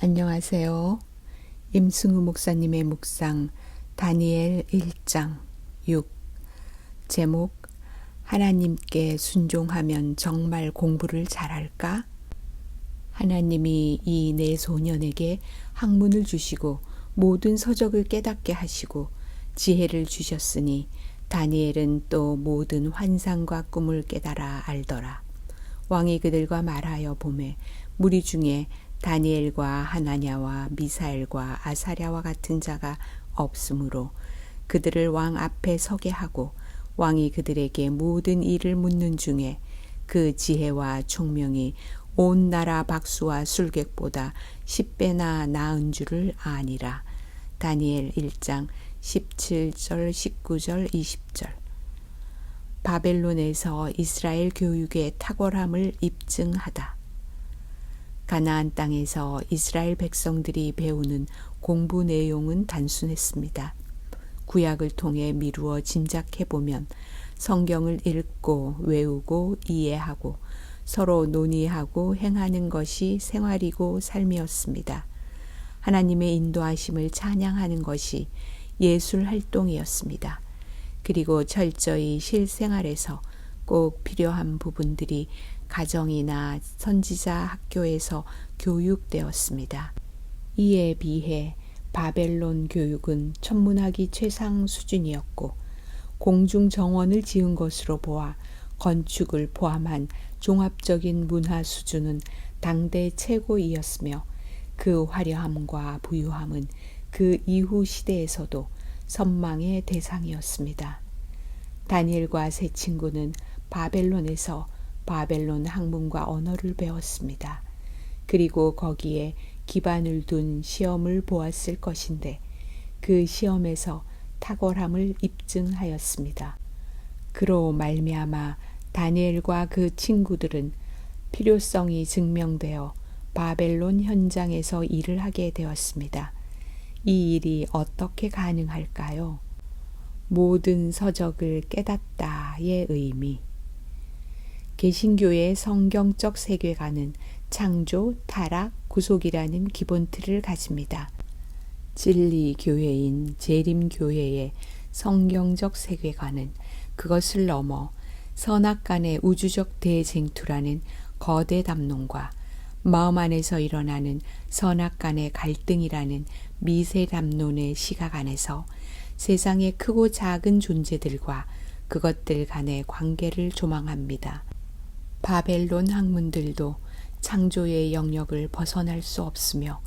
안녕하세요. 임승우 목사님의 묵상 다니엘 1장 6 제목 하나님께 순종하면 정말 공부를 잘할까? 하나님이 이 네 소년에게 학문을 주시고 모든 서적을 깨닫게 하시고 지혜를 주셨으니 다니엘은 또 모든 환상과 꿈을 깨달아 알더라. 왕이 그들과 말하여 보매 무리 중에 다니엘과 하나냐와 미사엘과 아사랴와 같은 자가 없으므로 그들을 왕 앞에 서게 하고 왕이 그들에게 모든 일을 묻는 중에 그 지혜와 총명이 온 나라 박수와 술객보다 10배나 나은 줄을 아니라. 다니엘 1장 17절 19절 20절. 바벨론에서 이스라엘 교육의 탁월함을 입증하다. 가나안 땅에서 이스라엘 백성들이 배우는 공부 내용은 단순했습니다. 구약을 통해 미루어 짐작해보면 성경을 읽고 외우고 이해하고 서로 논의하고 행하는 것이 생활이고 삶이었습니다. 하나님의 인도하심을 찬양하는 것이 예술 활동이었습니다. 그리고 철저히 실생활에서 꼭 필요한 부분들이 가정이나 선지자 학교에서 교육되었습니다. 이에 비해 바벨론 교육은 천문학이 최상 수준이었고 공중 정원을 지은 것으로 보아 건축을 포함한 종합적인 문화 수준은 당대 최고이었으며 그 화려함과 부유함은 그 이후 시대에서도 선망의 대상이었습니다. 다니엘과 세 친구는 바벨론에서 바벨론 학문과 언어를 배웠습니다. 그리고 거기에 기반을 둔 시험을 보았을 것인데 그 시험에서 탁월함을 입증하였습니다. 그로 말미암아 다니엘과 그 친구들은 필요성이 증명되어 바벨론 현장에서 일을 하게 되었습니다. 이 일이 어떻게 가능할까요? 모든 서적을 깨닫다의 의미. 개신교의 성경적 세계관은 창조, 타락, 구속이라는 기본 틀을 가집니다. 진리교회인 재림교회의 성경적 세계관은 그것을 넘어 선악 간의 우주적 대쟁투라는 거대 담론과 마음 안에서 일어나는 선악 간의 갈등이라는 미세 담론의 시각 안에서 세상의 크고 작은 존재들과 그것들 간의 관계를 조망합니다. 바벨론 학문들도 창조의 영역을 벗어날 수 없으며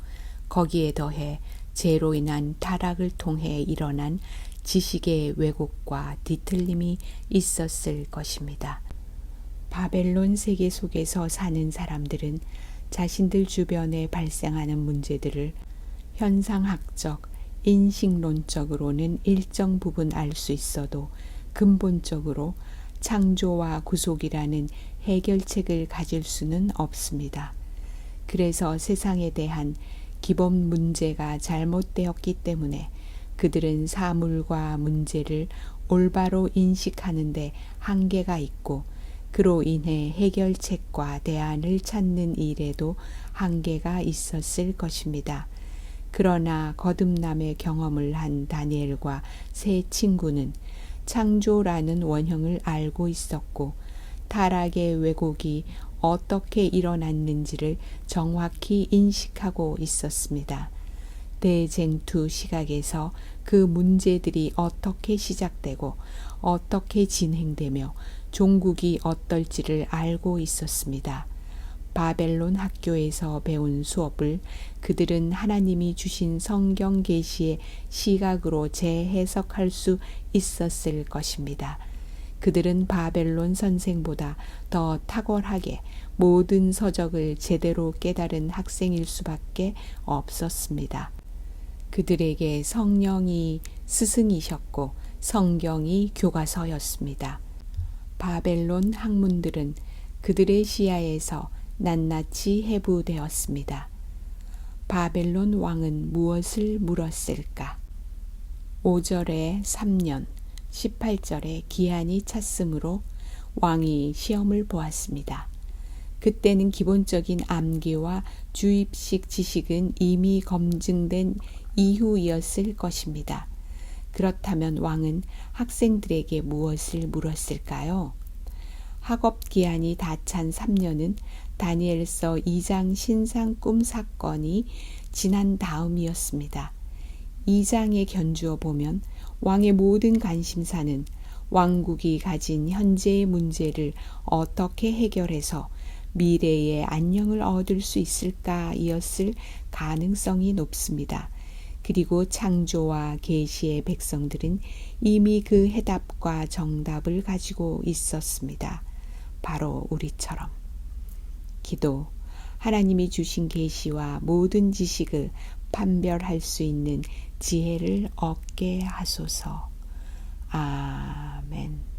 거기에 더해 죄로 인한 타락을 통해 일어난 지식의 왜곡과 뒤틀림이 있었을 것입니다. 바벨론 세계 속에서 사는 사람들은 자신들 주변에 발생하는 문제들을 현상학적, 인식론적으로는 일정 부분 알 수 있어도 근본적으로 창조와 구속이라는 해결책을 가질 수는 없습니다. 그래서 세상에 대한 기본 문제가 잘못되었기 때문에 그들은 사물과 문제를 올바로 인식하는데 한계가 있고 그로 인해 해결책과 대안을 찾는 일에도 한계가 있었을 것입니다. 그러나 거듭남의 경험을 한 다니엘과 세 친구는 창조라는 원형을 알고 있었고 타락의 왜곡이 어떻게 일어났는지를 정확히 인식하고 있었습니다. 대쟁투 시각에서 그 문제들이 어떻게 시작되고 어떻게 진행되며 종국이 어떨지를 알고 있었습니다. 바벨론 학교에서 배운 수업을 그들은 하나님이 주신 성경 계시의 시각으로 재해석할 수 있었을 것입니다. 그들은 바벨론 선생보다 더 탁월하게 모든 서적을 제대로 깨달은 학생일 수밖에 없었습니다. 그들에게 성령이 스승이셨고 성경이 교과서였습니다. 바벨론 학문들은 그들의 시야에서 낱낱이 해부되었습니다. 바벨론 왕은 무엇을 물었을까? 5절에 3년, 18절에 기한이 찼으므로 왕이 시험을 보았습니다. 그때는 기본적인 암기와 주입식 지식은 이미 검증된 이후이었을 것입니다. 그렇다면 왕은 학생들에게 무엇을 물었을까요? 학업 기한이 다 찬 3년은 다니엘서 2장 신상 꿈 사건이 지난 다음이었습니다. 2장에 견주어 보면 왕의 모든 관심사는 왕국이 가진 현재의 문제를 어떻게 해결해서 미래의 안녕을 얻을 수 있을까이었을 가능성이 높습니다. 그리고 창조와 계시의 백성들은 이미 그 해답과 정답을 가지고 있었습니다. 바로 우리처럼. 기도, 하나님이 주신 계시와 모든 지식을 판별할 수 있는 지혜를 얻게 하소서. 아멘.